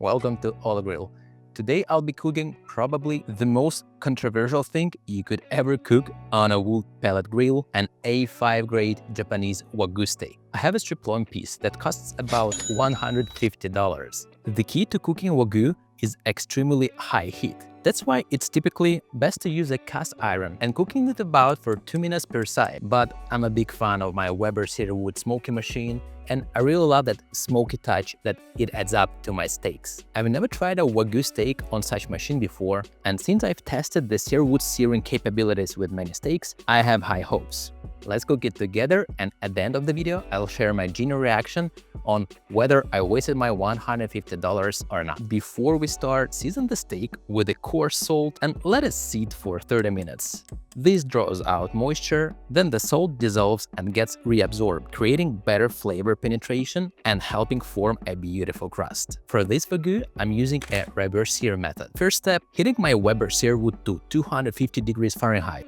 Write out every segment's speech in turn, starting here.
Welcome to All Grill. Today I'll be cooking probably the most controversial thing you could ever cook on a wood pellet grill, an A5 grade Japanese Wagyu steak. I have a striploin piece that costs about $150. The key to cooking Wagyu is extremely high heat. That's why it's typically best to use a cast iron and cooking it about for 2 minutes per side. But I'm a big fan of my Weber Searwood smoky machine, and I really love that smoky touch that it adds up to my steaks. I've never tried a Wagyu steak on such machine before, and since I've tested the Searwood searing capabilities with many steaks, I have high hopes. Let's cook it together, and at the end of the video, I'll share my genuine reaction on whether I wasted my $150 or not. Before we start, season the steak with a coarse salt and let it sit for 30 minutes. This draws out moisture, then the salt dissolves and gets reabsorbed, creating better flavor penetration and helping form a beautiful crust. For this Wagyu, I'm using a reverse sear method. First step, heating my Weber Searwood to 250 degrees Fahrenheit.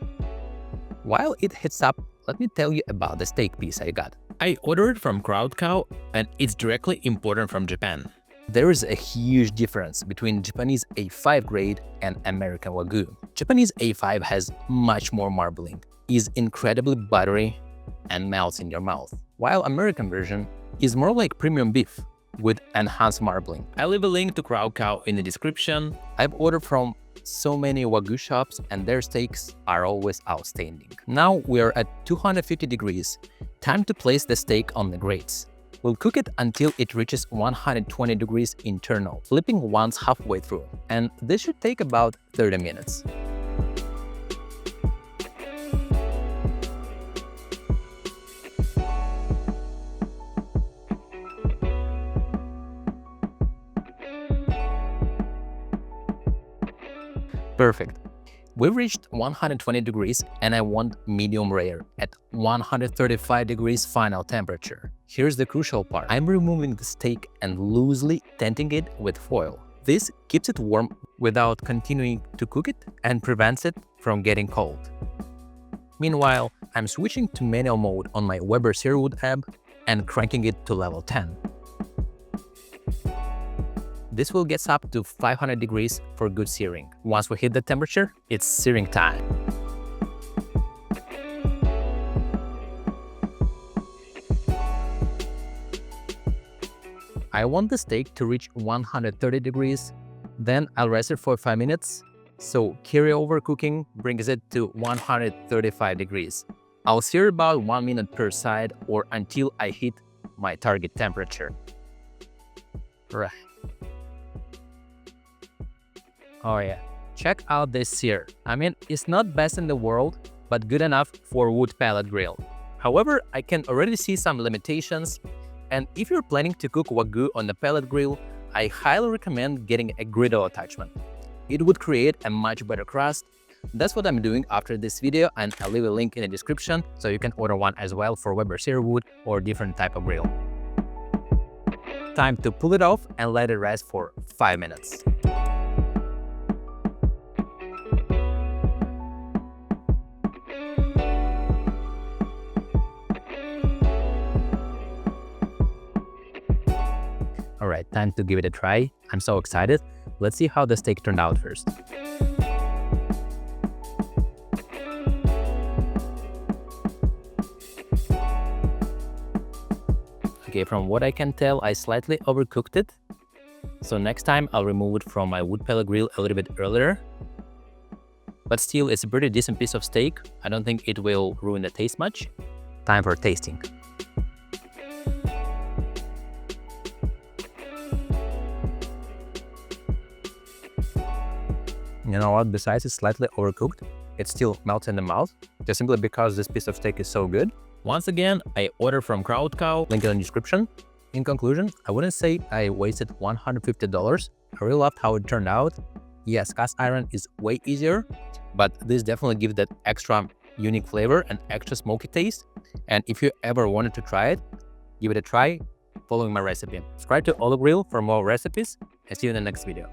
While it heats up, let me tell you about the steak piece I got. I ordered from Crowd Cow and it's directly imported from Japan. There is a huge difference between Japanese A5 grade and American Wagyu. Japanese A5 has much more marbling, is incredibly buttery, and melts in your mouth, while American version is more like premium beef with enhanced marbling. I'll leave a link to Crowd Cow in the description. I've ordered from so many Wagyu shops and their steaks are always outstanding. Now we are at 250 degrees. Time to place the steak on the grates. We'll cook it until it reaches 120 degrees internal, flipping once halfway through. And this should take about 30 minutes. Perfect. We've reached 120 degrees and I want medium rare at 135 degrees final temperature. Here's the crucial part. I'm removing the steak and loosely tinting it with foil. This keeps it warm without continuing to cook it and prevents it from getting cold. Meanwhile, I'm switching to manual mode on my Weber Searwood app and cranking it to level 10. This will get up to 500 degrees for good searing. Once we hit the temperature, it's searing time. I want the steak to reach 130 degrees, then I'll rest it for 5 minutes, so carryover cooking brings it to 135 degrees. I'll sear about 1 minute per side or until I hit my target temperature. Right. Oh yeah, check out this sear. I mean, it's not best in the world, but good enough for wood pellet grill. However, I can already see some limitations, and if you're planning to cook Wagyu on the pellet grill, I highly recommend getting a griddle attachment. It would create a much better crust. That's what I'm doing after this video, and I'll leave a link in the description so you can order one as well for Weber Searwood or different type of grill. Time to pull it off and let it rest for 5 minutes. Alright, time to give it a try. I'm so excited. Let's see how the steak turned out first. Okay, from what I can tell, I slightly overcooked it. So next time I'll remove it from my wood pellet grill a little bit earlier. But still, it's a pretty decent piece of steak. I don't think it will ruin the taste much. Time for tasting. You know what, besides it's slightly overcooked, it still melts in the mouth, just simply because this piece of steak is so good. Once again, I ordered from Crowd Cow, link in the description. In conclusion, I wouldn't say I wasted $150. I really loved how it turned out. Yes, cast iron is way easier, but this definitely gives that extra unique flavor and extra smoky taste. And if you ever wanted to try it, give it a try following my recipe. Subscribe to All Grill for more recipes and see you in the next video.